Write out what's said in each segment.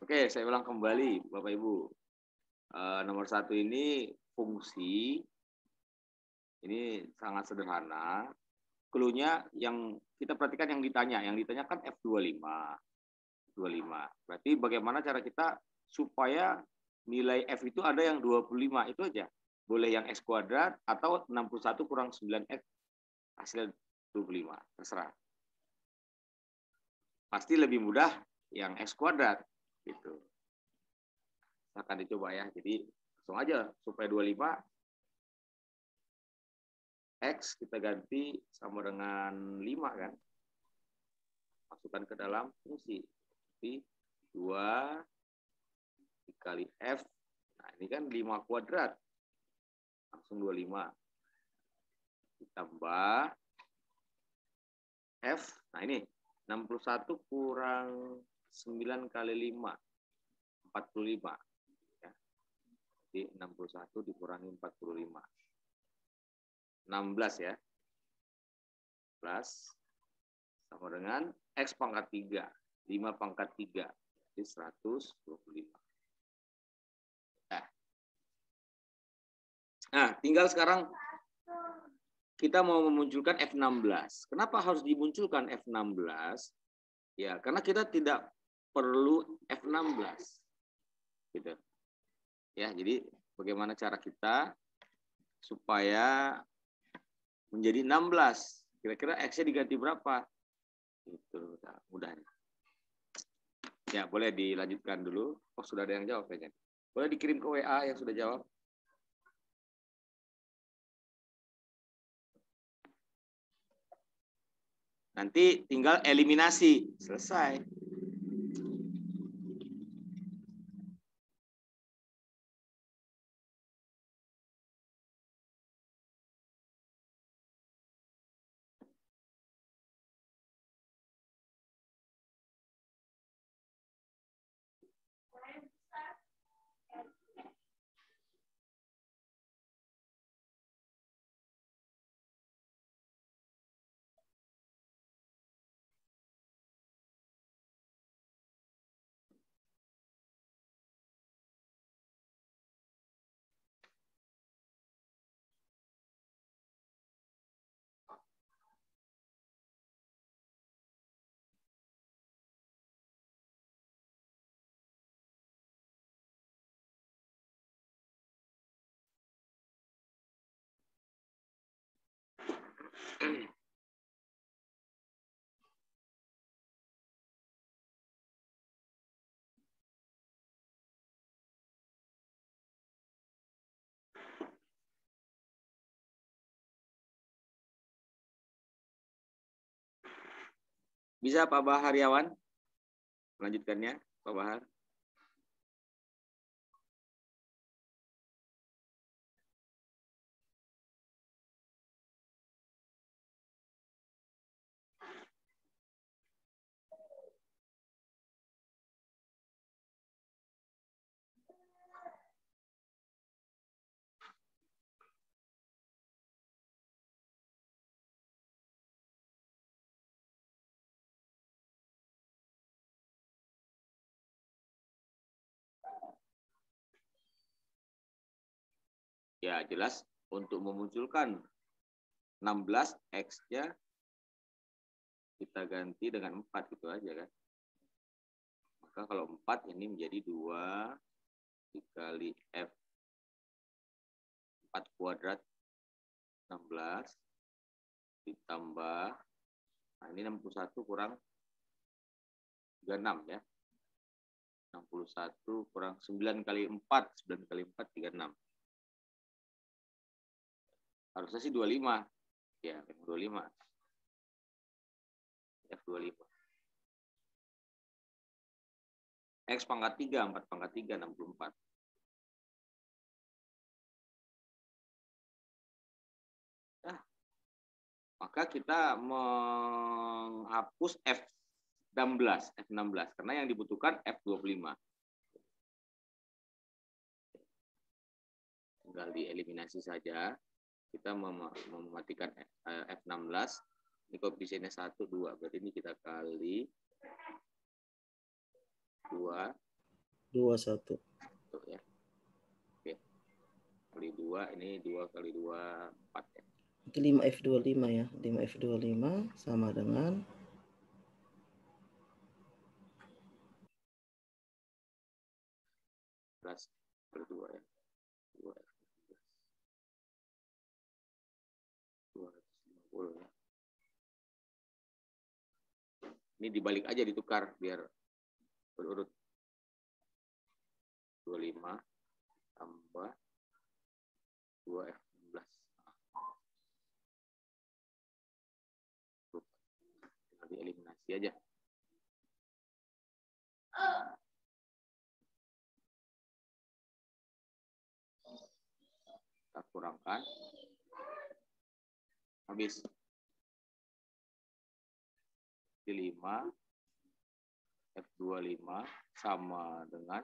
Oke, saya ulang kembali, Bapak Ibu. Nomor 1 ini fungsi. Ini sangat sederhana. Clue-nya yang kita perhatikan yang ditanya. Yang ditanya kan F25. 25. Berarti bagaimana cara kita supaya nilai F itu ada yang 25. Itu aja. Boleh yang X kuadrat atau 61 kurang 9X hasil 25. Terserah. Pasti lebih mudah yang X kuadrat. Gitu. Akan dicoba ya. Jadi langsung aja supaya 25 X kita ganti sama dengan 5 kan. Masukkan ke dalam fungsi. Jadi 2 dikali F. Nah ini kan 5 kuadrat. Langsung 25. Ditambah F. Nah ini 61 kurang 9 kali 5. 45. Ya. Jadi 61 dikurangi 45. 16 ya. Plus sama dengan X pangkat 3. 5 pangkat 3. Jadi 125. Nah, tinggal sekarang kita mau memunculkan F16. Kenapa harus dimunculkan F16? Ya, karena kita tidak perlu F16. Gitu. Ya, jadi bagaimana cara kita supaya menjadi 16? Kira-kira X-nya diganti berapa? Itu mudahnya. Ya, boleh dilanjutkan dulu. Oh, sudah ada yang jawab kayaknya. Boleh dikirim ke WA yang sudah jawab. Nanti tinggal eliminasi. Selesai. Bisa Pak Baharyawan melanjutkannya, Pak Bahar? Ya, jelas untuk memunculkan 16 X-nya kita ganti dengan 4 gitu aja kan. Maka kalau 4 ini menjadi 2 dikali F 4 kuadrat 16 ditambah, nah ini 61 kurang 36 ya. 61 kurang 9 kali 4, 9 kali 4 36. Harusnya sih 25. Ya, 25. F25. X pangkat 3, 4 pangkat 3, 64. Nah, maka kita menghapus F16 karena yang dibutuhkan F25. Tinggal dieliminasi saja. Kita mematikan F16. Ini koefisiennya 1, 2. Berarti ini kita kali 2 21. Tuh, ya. Oke. Kali 2, ini 2 kali 2, 4 ya. Itu 5F25 ya. 5F25 sama dengan Plus kali 2 ya. 2 250 ya. Ini dibalik aja, ditukar biar berurut. 25 tambah 2F16. Tinggal dieliminasi aja. Kita kurangkan. Habis. 5 F25 sama dengan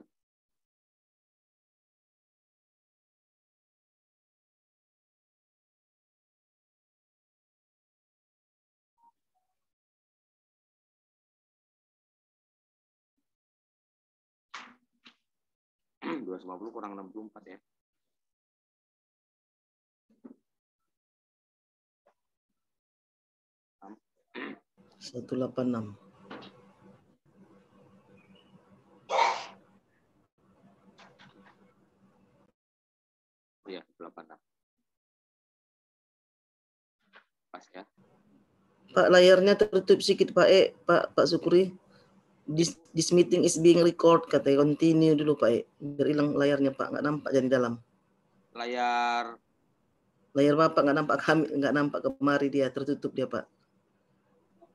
250 kurang 64 ya. Am. 186. Iya, 86. Pas ya. Pak, layarnya tertutup sedikit Pak Sukri. This meeting is being record, katanya. Continue dulu Pak. Biar hilang layarnya Pak, nggak nampak jadi dalam. Layar Bapak nggak nampak kemari, dia tertutup dia Pak.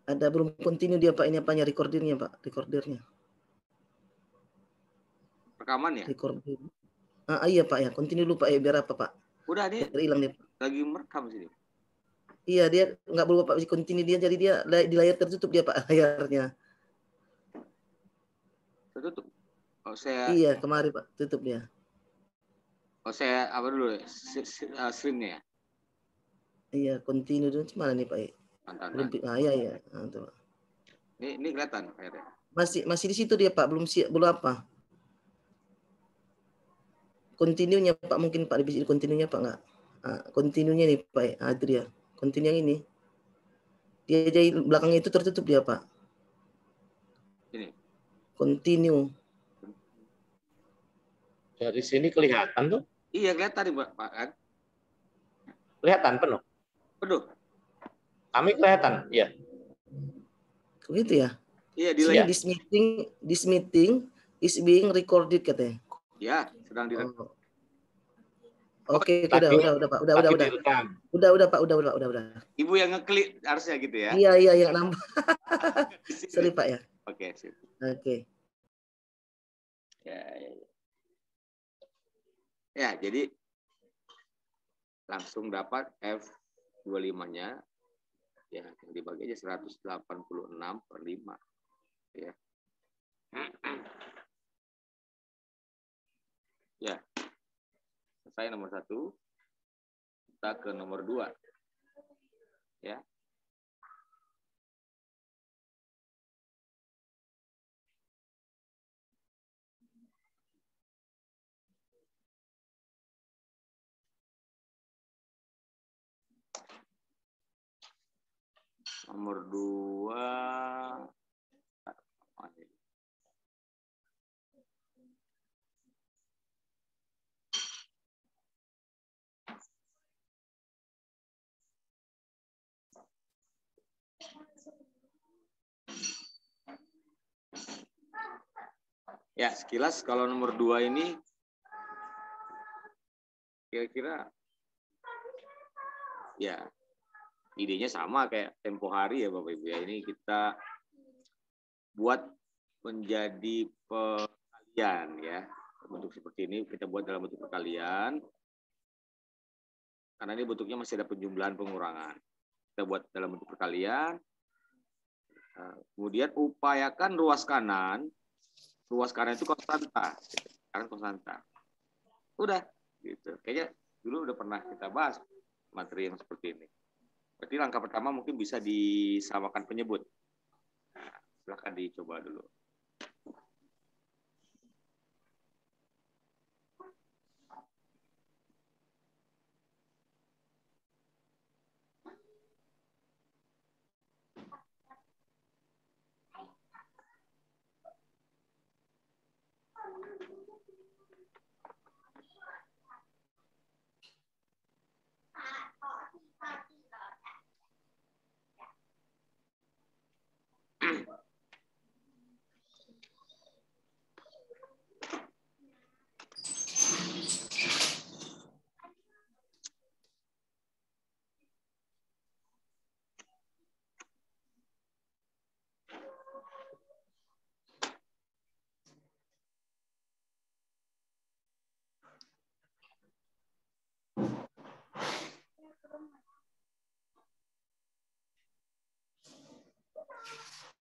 Ada belum continue dia Pak, ini apanya, recordernya Pak, recordernya. rekaman ya? Recorder. Iya Pak ya, continue dulu Pak ya, biar apa Pak? Udah nih. Biar hilang dia. Lagi merekam sini. Iya, dia nggak berubah Pak, continue dia, jadi dia di layar tertutup dia Pak, layarnya. Tertutup. Oh, saya Iya, kemari Pak, tutup dia. Oh, saya apa dulu ya? Streamnya ya? Iya, continue dulu. Mana nih Pak? Belum. Iya. Tuh. Ini kelihatan akhirnya. Masih di situ dia Pak, belum apa? Continue-nya Pak, mungkin Pak di continue-nya Pak nggak? Continue-nya nih Pak. Itu dia. Continue yang ini. Dia jadi belakangnya itu tertutup dia Pak. Ini. Continue. Dari sini kelihatan tuh? Iya, kelihatan nih Pak kan? Kelihatan penuh. Penuh. Kami kelihatan, ya. Gitu ya? Iya, di layar. This meeting is being recorded, katanya. Ya, sedang direkam. Oke, udah Pak. Udah Pak, udah. Ibu yang ngeklik harusnya gitu ya. Iya, yang nambah. Sorry Pak ya. Oke, sip. Oke. Ya, jadi langsung dapat F25-nya. Ya, dibagi aja 186 per 5. Ya. Ya. Selesai nomor 1. Kita ke nomor 2. Ya. Nomor 2. Ya, sekilas kalau nomor 2 ini kira-kira ya idenya sama kayak tempo hari ya Bapak Ibu ya. Ini kita buat menjadi perkalian ya. Bentuk seperti ini kita buat dalam bentuk perkalian. Karena ini bentuknya masih ada penjumlahan pengurangan. Kita buat dalam bentuk perkalian. Kemudian upayakan ruas kanan itu konstanta. Kan konstanta. Udah gitu. Kayaknya dulu udah pernah kita bahas materi yang seperti ini. Berarti langkah pertama mungkin bisa disamakan penyebut. Nah, silahkan dicoba dulu.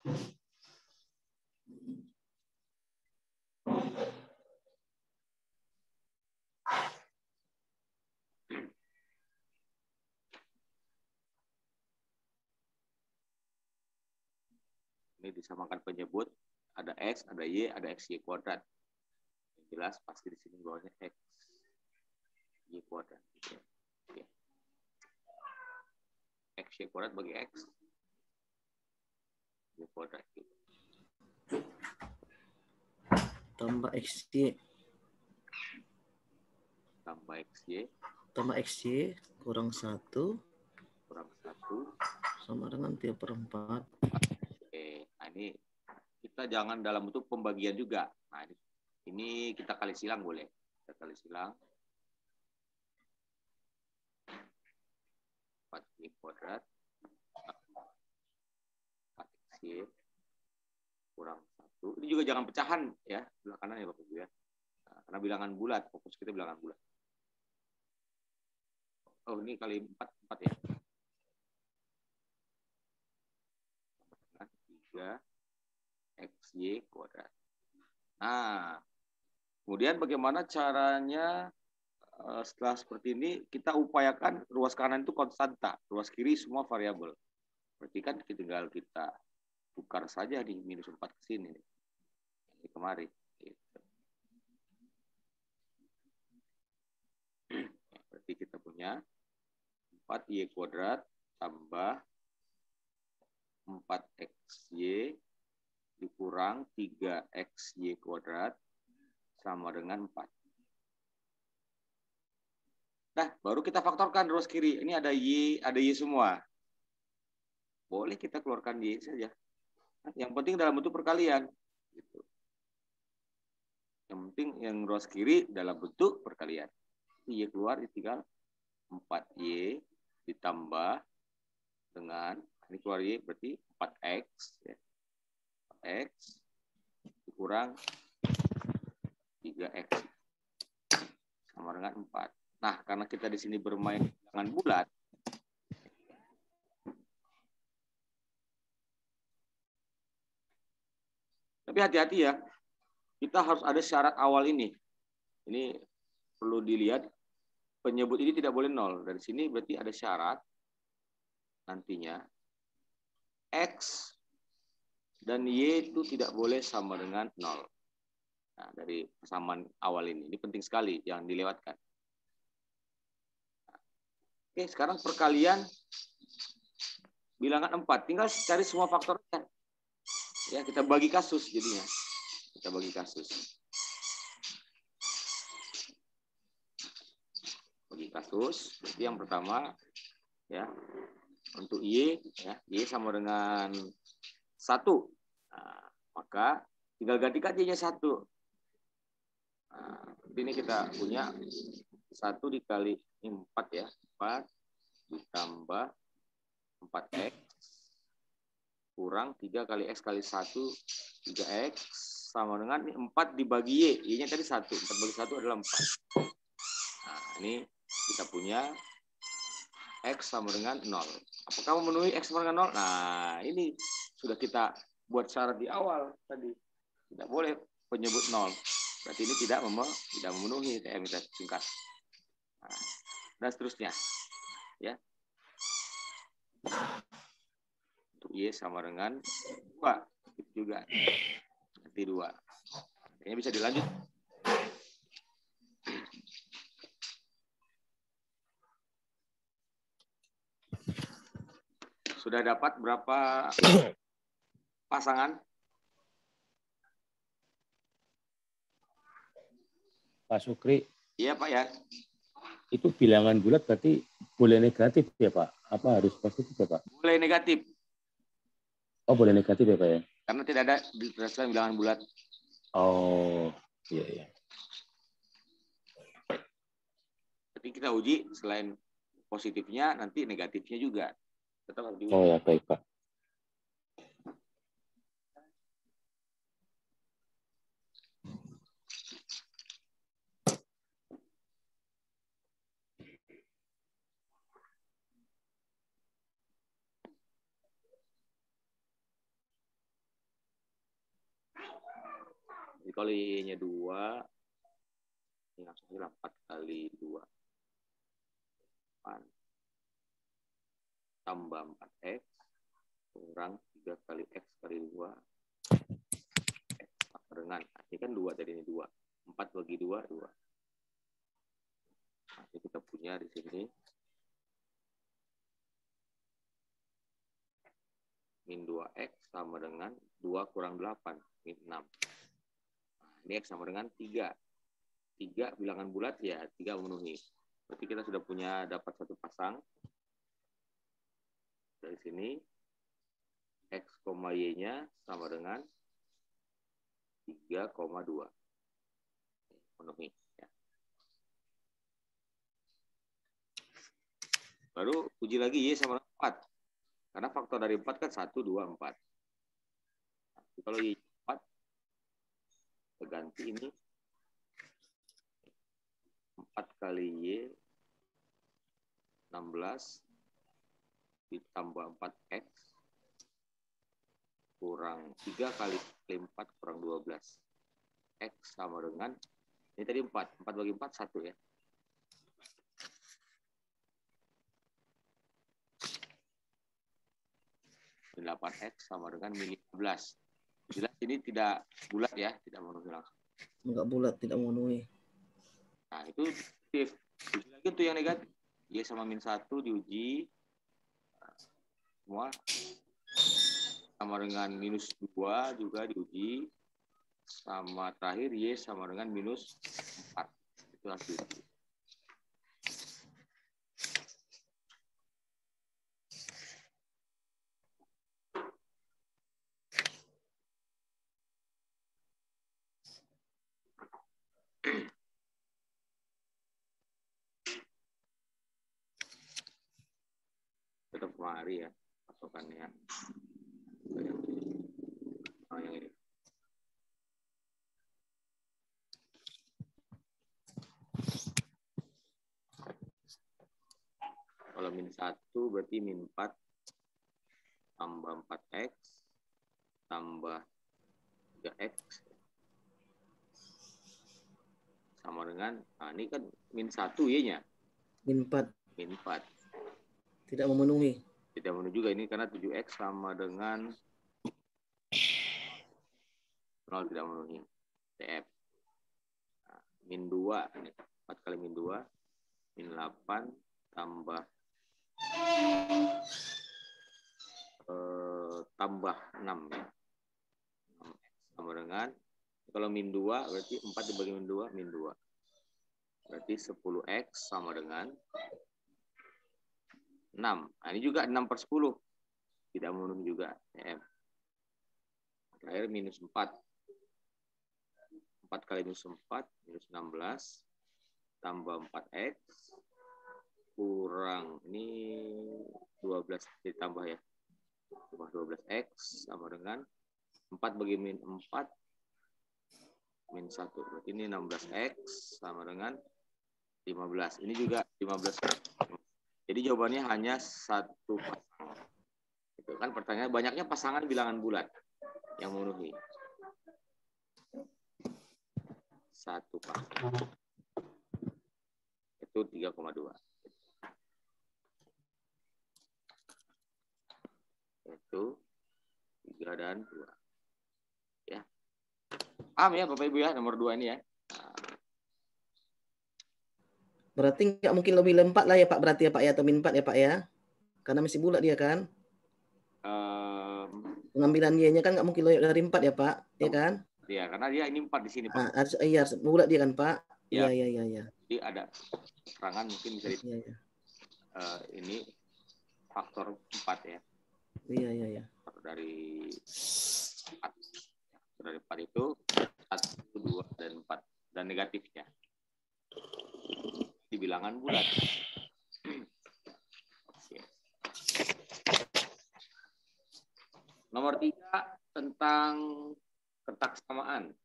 Ini disamakan penyebut, ada X, ada Y, ada XY kuadrat. Yang jelas pasti di sini bawahnya X, Y kuadrat. Oke. XY kuadrat bagi X, Y kuadrat. Tambah XY. Tambah XY. Tambah XY kurang 1. Kurang 1. Sama dengan 3/4. Oke, nah ini kita jangan dalam bentuk pembagian juga. Nah, ini kita kali silang boleh. Kita kali silang. 4Y kuadrat. 4XY. Kurang 1. Ini juga jangan pecahan ya. Sebelah kanan ya Bapak Ibu ya. Nah, karena bilangan bulat. Fokus kita bilangan bulat. Oh, ini kali 4 ya. 3 XY kuadrat. Nah, kemudian bagaimana caranya setelah seperti ini kita upayakan ruas kanan itu konstanta, ruas kiri semua variabel. Berarti kan tinggal kita tukar saja di -4 ke sini. Ini kemarin. Gitu. Berarti kita punya 4Y kuadrat tambah 4XY dikurang 3XY kuadrat sama dengan 4. Nah, baru kita faktorkan ruas kiri. Ini ada Y semua. Boleh kita keluarkan Y saja. Yang penting dalam bentuk perkalian. Gitu. Yang penting yang ruas kiri dalam bentuk perkalian. Y keluar, tinggal 4Y ditambah dengan, ini keluar Y berarti 4X. Ya. X dikurang 3X sama dengan 4. Nah, karena kita di sini bermain dengan bulat, tapi hati-hati ya, kita harus ada syarat awal ini. Ini perlu dilihat, penyebut ini tidak boleh 0. Dari sini berarti ada syarat nantinya X dan Y itu tidak boleh sama dengan 0. Nah, dari persamaan awal ini penting sekali, jangan dilewatkan. Oke, sekarang perkalian bilangan 4. Tinggal cari semua faktornya. Ya, kita bagi kasus jadinya. Kita bagi kasus. Bagi kasus, jadi yang pertama ya, untuk Y ya, Y sama dengan 1. Nah, maka tinggal gantikan Y-nya 1. Nah, ini kita punya 1 dikali 4 ya. 4 ditambah 4X kurang 3 kali X kali 1, 3X sama dengan 4 dibagi Y. Y-nya tadi 1. 4 bagi 1 adalah 4. Nah, ini kita punya X sama dengan 0. Apakah memenuhi X sama dengan 0? Nah, ini sudah kita buat syarat di awal tadi. Tidak boleh penyebut 0. Berarti ini tidak memenuhi, saya minta singkat. Nah, dan seterusnya. Ya. Untuk Y sama dengan 2. Itu juga. Nanti 2. Kayaknya bisa dilanjut. Sudah dapat berapa pasangan? Pak Sukri. Iya Pak ya. Itu bilangan bulat berarti boleh negatif ya Pak? Apa harus positif ya Pak? Boleh negatif. Oh boleh negatif ya Pak ya? Karena tidak ada diteruskan bilangan bulat. Oh iya iya. Tapi kita uji selain positifnya nanti negatifnya juga. Tetap harus diuji. Oh ya baik Pak. Jadi kalau Y-nya 2, ini langsung aja 4 kali 2. 8. Tambah 4X. Kurang 3 kali X kali 2. X sama dengan, ini kan 2 tadi, ini 2. 4 bagi 2, 2. Nanti kita punya di sini. Min 2X sama dengan 2 kurang 8. Min 6. Nah, ini X sama dengan 3. 3 bilangan bulat, ya 3 memenuhi. Berarti kita sudah punya dapat satu pasang. Dari sini X, Y-nya sama dengan 3,2. Memenuhi. Ya. Baru uji lagi Y sama 4. Karena faktor dari 4 kan 1, 2, 4. Nah, kalau Y 4, kita ganti ini. 4 kali Y, 16, ditambah 4X, kurang 3 kali 4, kurang 12. X sama dengan, ini tadi 4. 4 bagi 4, 1 ya. Min 8X sama dengan min 15. Jelas ini tidak bulat ya, tidak memenuhi langsung. Enggak bulat, tidak memenuhi. Nah, itu positif. Uji lagi untuk yang negatif. Y sama min 1 diuji. Semua sama dengan minus 2 juga diuji. Sama terakhir Y sama dengan minus 4. Itu harus diuji. Tetap kemari ya patokannya. Yang ini. Kalau min 1 berarti min 4 tambah 4X tambah 3X sama dengan, nah ini kan min 1 Y-nya. Min 4. Min 4. Tidak memenuhi. Tidak memenuhi juga ini karena 7X sama dengan 0, tidak memenuhi. TF. Nah, min 2, ini 4 kali min 2, min 8 tambah tambah 6 ya. 6X sama dengan, kalau min 2 berarti 4 dibagi min 2, min 2. Berarti 10X sama dengan 6. Nah, ini juga 6/10. Tidak memenuhi juga. Terakhir minus 4. 4 kali minus 4, minus 16. Tambah 4X. Kurang, ini 12 ditambah ya. Tambah 12X sama dengan 4 bagi min 4. Min 1. Berarti ini 16X sama dengan 15. Ini juga 15. Jadi jawabannya hanya satu pasangan. Itu kan pertanyaan, banyaknya pasangan bilangan bulat yang memenuhi. Satu pasangan. Itu 3,2. Itu 3 dan 2. Ya. Paham ya Bapak Ibu ya, nomor 2 ini ya. Berarti nggak mungkin lebih lempat lah ya Pak, berarti ya Pak ya, atau min 4 ya Pak ya. Karena masih bulat dia kan. Pengambilan Y-nya kan nggak mungkin dari 4 ya Pak, ya kan? Iya, karena dia ini 4 di sini Pak. Iya, bulat dia kan Pak. Ya. Iya. Jadi ada keterangan mungkin bisa Iya. Ini faktor 4 ya. Iya. Dari 4. Dari 4 itu 1, 2, dan 4. Dan negatifnya. Di bilangan bulat. Oke. Nomor 3 tentang ketaksamaan.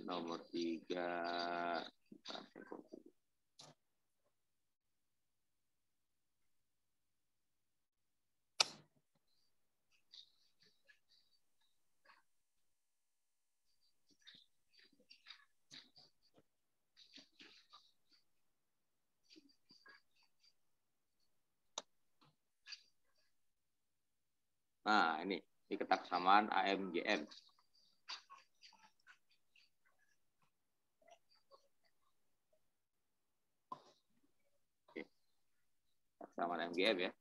Nomor 3. Nah, ini kesamaan AMGM. Oke. Kesamaan AMGM ya.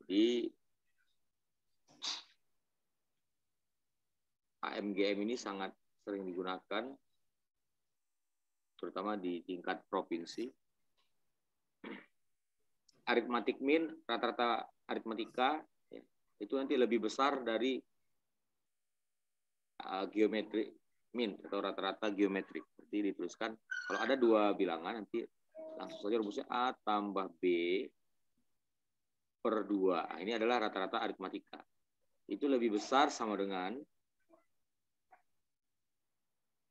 Jadi AMGM ini sangat sering digunakan, terutama di tingkat provinsi. Aritmatik mean, rata-rata aritmatika, ya, itu nanti lebih besar dari geometrik mean atau rata-rata geometrik. Jadi dituliskan, kalau ada dua bilangan, nanti langsung saja rumusnya A tambah B per 2. Nah, ini adalah rata-rata aritmatika. Itu lebih besar sama dengan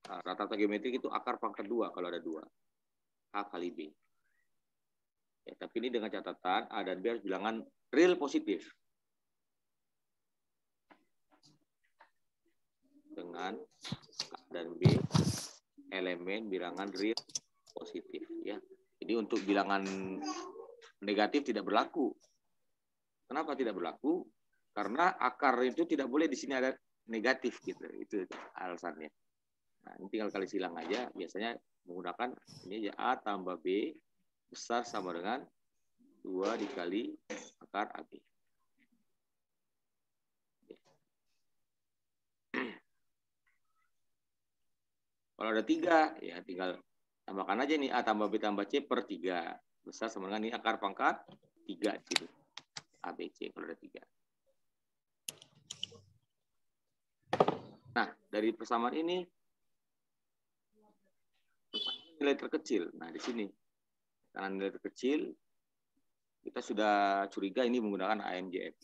rata-rata geometrik itu akar pangkat 2 kalau ada 2. A kali B. Ya, tapi ini dengan catatan A dan B harus bilangan real positif. Dengan A dan B elemen bilangan real positif. Ya. Jadi untuk bilangan negatif tidak berlaku. Kenapa tidak berlaku? Karena akar itu tidak boleh di sini ada negatif gitu. Itu alasannya. Nah, ini tinggal kali silang aja. Biasanya menggunakan ini aja A tambah B besar sama dengan 2 dikali akar AB. Kalau ada 3, ya tinggal tambahkan aja nih A tambah B tambah C per 3. Besar sama dengan ini akar pangkat 3 gitu. ABC kalau ada 3. Nah, dari persamaan ini nilai terkecil. Nah, di sini karena nilai terkecil kita sudah curiga ini menggunakan AMGM.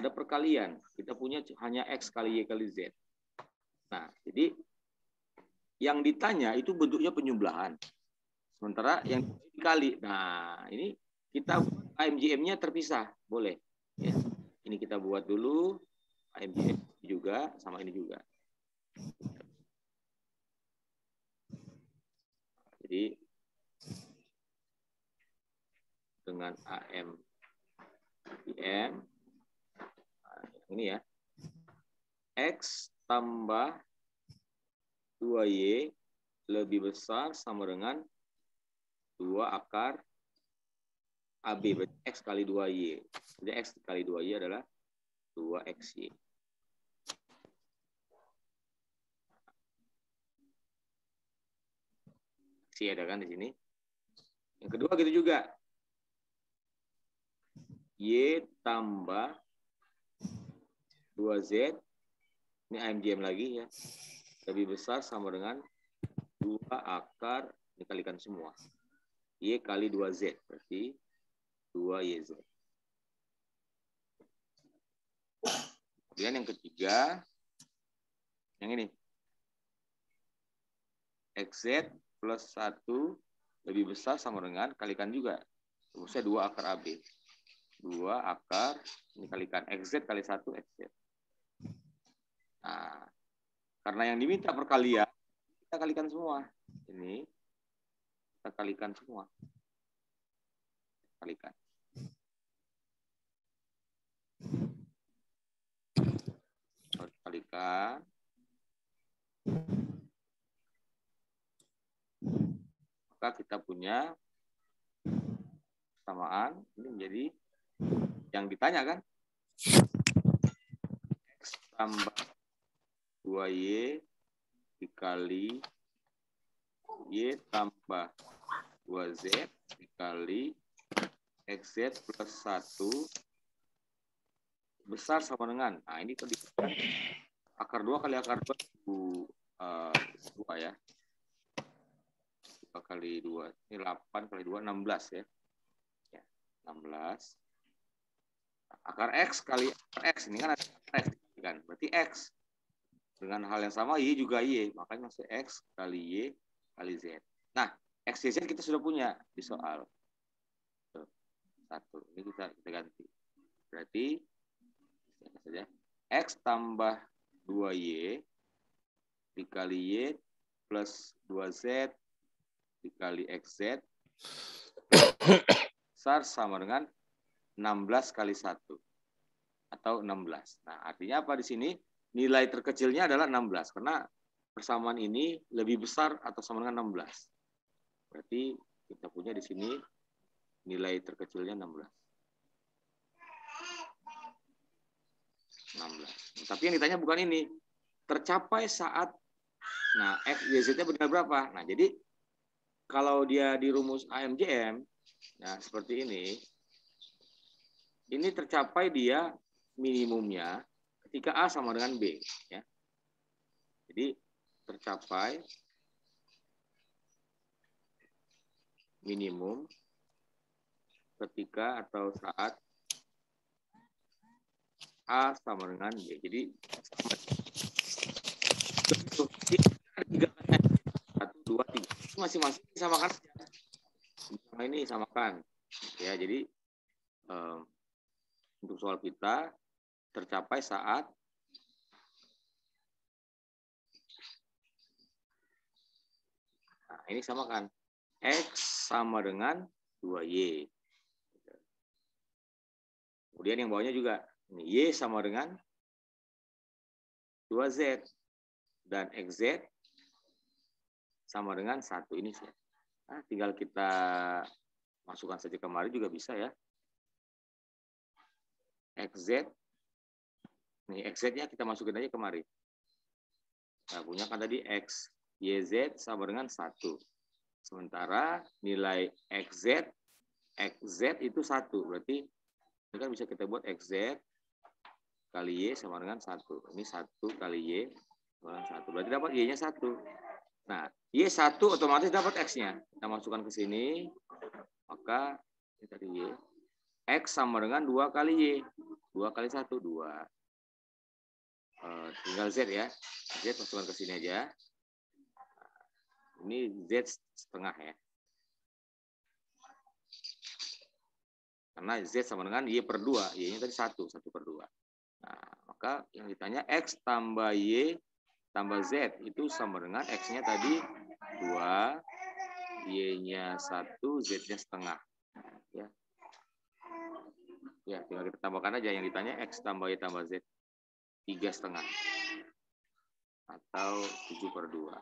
Ada perkalian, kita punya hanya X kali Y kali Z. Nah, jadi yang ditanya itu bentuknya penyublahan. Sementara yang dikali, nah ini kita AMGM-nya terpisah, boleh. Ya. Ini kita buat dulu, AMGM juga, sama ini juga. Jadi, dengan AMGM, ini ya, X tambah 2Y lebih besar sama dengan 2 akar AB, berarti X kali 2Y. Jadi X kali 2Y adalah 2XY. X ada kan di sini. Yang kedua gitu juga. Y tambah 2Z, ini AMGM lagi ya, lebih besar sama dengan 2 akar, dikalikan semua. Y kali 2Z, berarti 2YZ. Kemudian yang ketiga, yang ini. XZ plus 1 lebih besar sama dengan, kalikan juga. Rumusnya 2 akar AB. 2 akar, dikalikan XZ kali 1 XZ. Nah, karena yang diminta perkalian, kita kalikan semua. Ini, kita kalikan semua. Kalikan. Harus kalikan. Maka kita punya persamaan, ini menjadi yang ditanya kan? X tambah 2Y dikali Y tambah 2Z dikali XZ plus 1 besar sama dengan, nah ini tadi akar 2 kali akar 2 ya. 2 kali 2, ini 8 kali 2, 16 ya. 16. Akar X kali akar X, ini kan ada X kan, berarti X. Dengan hal yang sama, Y juga Y. Makanya masih X kali Y kali Z. Nah, X, Y, Z kita sudah punya di soal. Tuh, 1. Ini kita ganti. Berarti, saja X tambah 2Y dikali Y plus 2Z dikali XZ besar sama dengan 16 kali 1 atau 16. Nah, artinya apa di sini? Nilai terkecilnya adalah 16 karena persamaan ini lebih besar atau sama dengan 16. Berarti kita punya di sini nilai terkecilnya 16. 16. Tapi yang ditanya bukan ini. Tercapai saat, nah, X, Y, Z-nya benar berapa? Nah, jadi kalau dia di rumus AMJM, nah seperti ini tercapai dia minimumnya ketika A sama dengan B. Ya. Jadi tercapai minimum ketika atau saat A sama dengan B. Jadi satu, dua, tiga masing-masing samakan. Nah, ini samakan. Ya, jadi untuk soal kita tercapai saat nah, ini samakan X sama dengan 2Y. Kemudian yang bawahnya juga ini Y sama dengan 2Z dan XZ sama dengan 1 ini. Nah, tinggal kita masukkan saja kemari juga bisa ya. XZ, nih XZ-nya kita masukin aja kemari. Nah, punya kan tadi X, YZ sama dengan 1. Sementara nilai XZ itu 1. Berarti ini kan bisa kita buat XZ kali Y sama dengan 1. Ini 1 kali Y sama dengan 1. Berarti dapat Y-nya 1. Nah, Y1 otomatis dapat X-nya. Kita masukkan ke sini. Maka ini tadi Y. X sama dengan 2 kali Y. 2 kali 1, 2. Tinggal Z ya. Z masukkan ke sini aja. Ini Z setengah ya. Karena Z sama dengan Y per 2. Y-nya tadi 1 per 2. Nah, maka yang ditanya X tambah Y tambah Z itu sama dengan X-nya tadi 2, Y-nya 1, Z-nya setengah. Ya. Ya, tinggal kita tambahkan aja yang ditanya X tambah Y tambah Z. 3,5. Atau 7 per 2.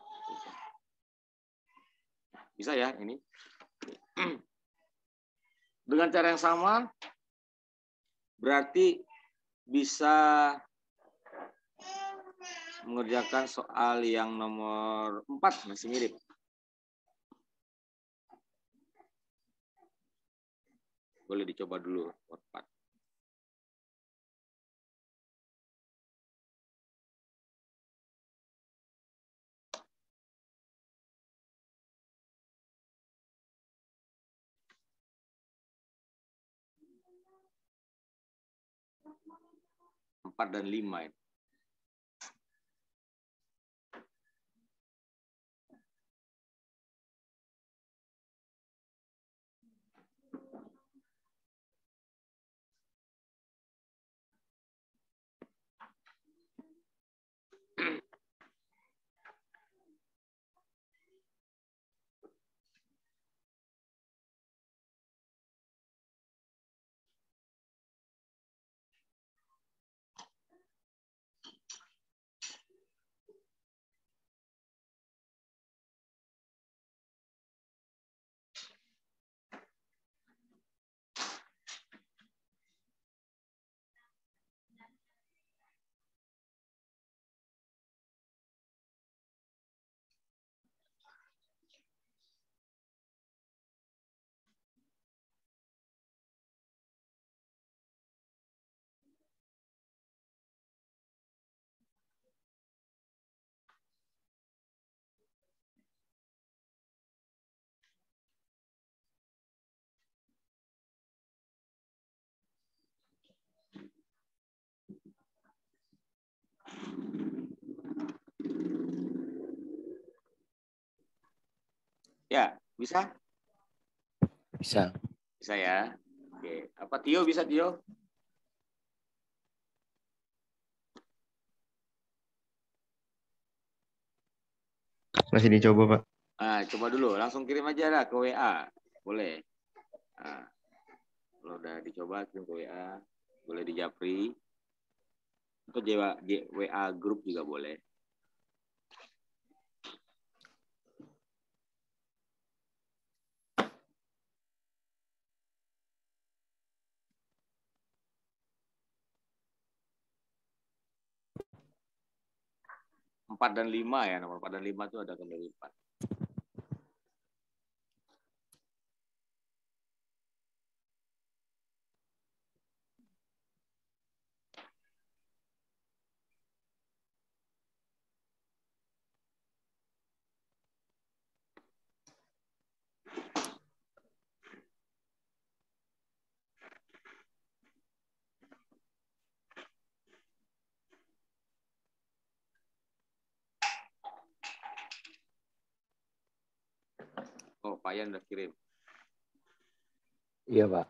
Bisa ya ini. Dengan cara yang sama, berarti bisa mengerjakan soal yang nomor 4, masih mirip. Boleh dicoba dulu nomor 4. Empat dan 5 ini. Ya, bisa? Bisa. Bisa ya. Oke, apa Tio bisa Tio? Masih dicoba, Pak. Coba dulu, langsung kirim aja lah ke WA. Boleh. Nah, kalau udah dicoba kirim ke WA, boleh di Japri. Atau WA grup juga boleh. Empat dan 5 ya, nomor 4 dan 5 itu ada kembali 4. Oh, Pak Yan udah kirim. Iya, Pak.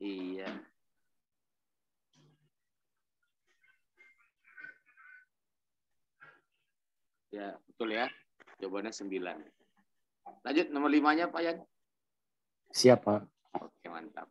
Iya. Ya, betul ya. Jawabannya 9. Lanjut nomor 5-nya Pak Yan. Siap, Pak. Oke, mantap.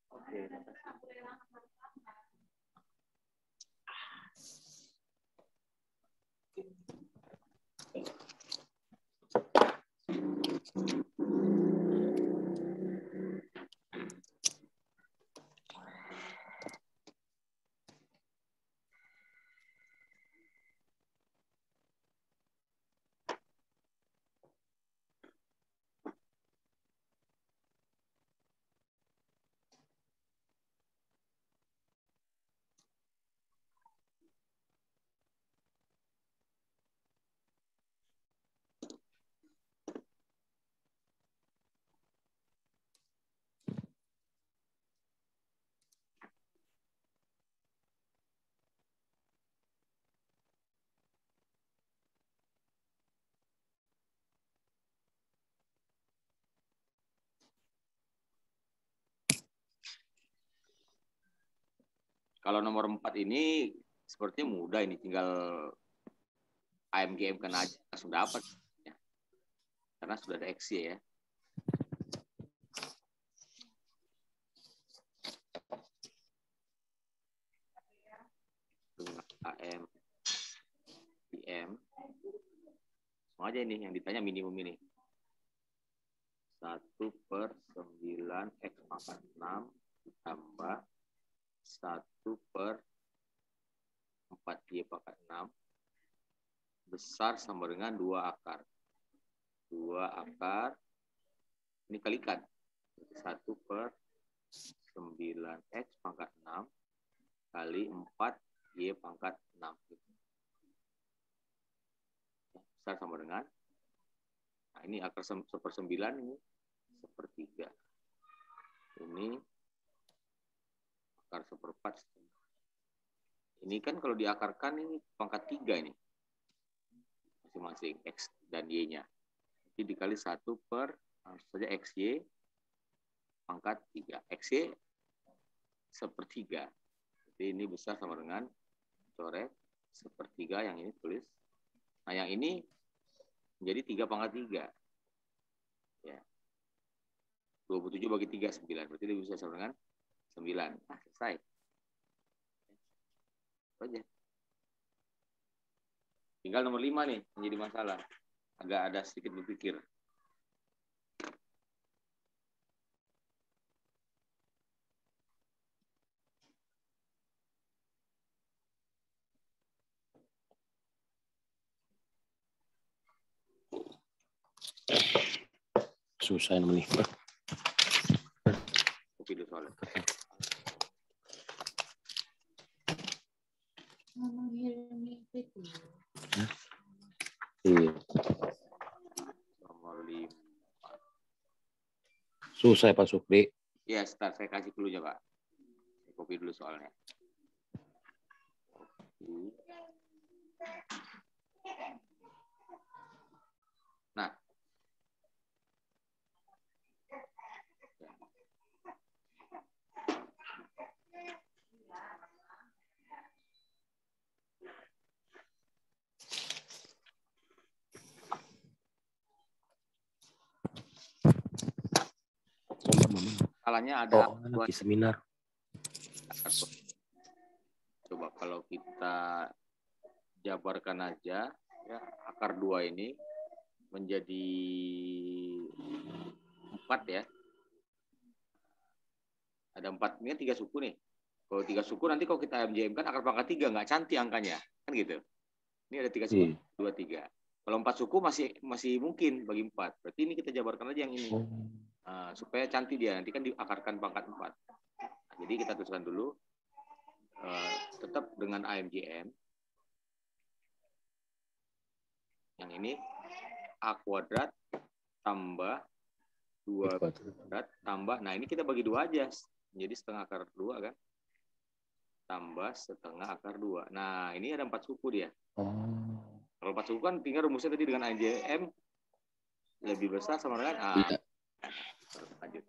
Oke. Kalau nomor 4 ini sepertinya mudah ini, tinggal AMGM kena aja langsung dapat. Ya. Karena sudah ada X ya. AM, PM. Semua aja ini yang ditanya minimum ini. 1/9 X pangkat 6 ditambah 1/4Y pangkat 6 besar sama dengan 2 akar. 2 akar, ini kalikan. 1/9X pangkat 6 kali 4Y pangkat 6. Besar sama dengan, nah ini akar 1/9, ini 1/3. Ini akar 1/4. Ini kan kalau diakarkan ini pangkat 3 ini. Masing-masing X dan Y-nya. Jadi dikali 1 per, langsung saja XY pangkat 3. XY 1/3. Jadi ini besar sama dengan, coret 1/3, yang ini tulis. Nah yang ini menjadi 3/3. Ya. 27 bagi 3, 9. Berarti dia bisa sama dengan 9. Nah, selesai. Itu aja. Tinggal nomor 5 nih, menjadi masalah. Agak ada sedikit berpikir. Susah nomor 5. Kopi dulu soalnya. Iya. Nomor 5. Susah Pak Supri. Ya, start saya kasih dulu ya, Pak. Saya kopi dulu soalnya. Kopi. Nah. Salahnya ada di seminar. Coba kalau kita jabarkan aja, ya, akar 2 ini menjadi 4 ya. Ada 4, ini 3 suku nih. Kalau 3 suku nanti kalau kita MJM kan akar pangkat 3, nggak cantik angkanya. Kan gitu. Ini ada 3 suku, 2, 3. Kalau 4 suku masih mungkin bagi 4. Berarti ini kita jabarkan aja yang ini. Supaya cantik dia. Nanti kan diakarkan pangkat 4. Nah, jadi kita tuliskan dulu. Tetap dengan AMJM. Yang ini A kuadrat tambah 2 kuadrat tambah, nah ini kita bagi 2 aja. Jadi setengah akar 2 kan. Tambah setengah akar 2. Nah ini ada 4 suku dia. Kalau 4 suku kan tinggal rumusnya tadi dengan AMJM lebih besar sama dengan A. Lanjut.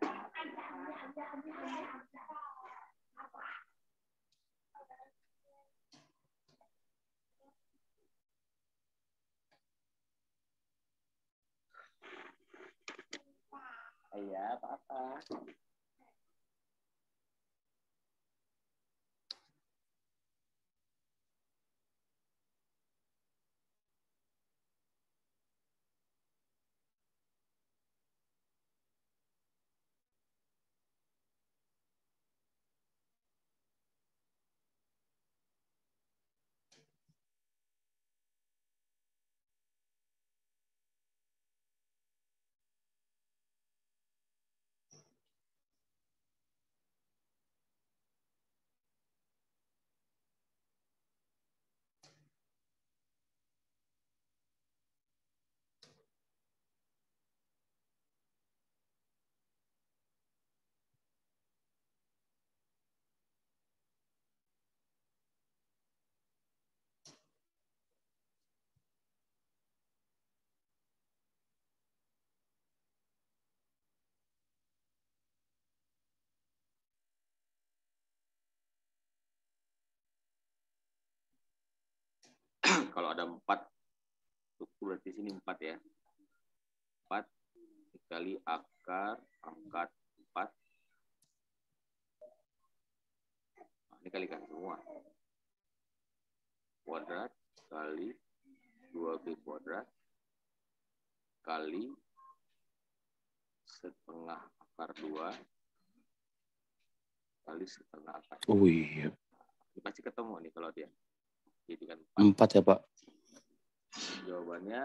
Iya, apa-apa. Kalau ada 4 suku berarti sini 4 ya. 4 dikali akar pangkat 4. Nah, ini kalikan semua. Kuadrat kali 2B kuadrat kali setengah akar 2 kali setengah akar. Oh iya. Ini pasti ketemu nih kalau dia. Jadi kan 4 ya Pak. Jawabannya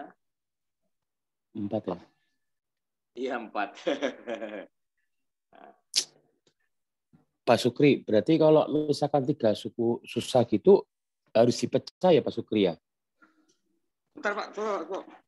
4 ya. iya 4. Pak Sukri, berarti kalau misalkan 3 suku susah gitu harus dipecah ya Pak Sukri ya? Bentar Pak, kok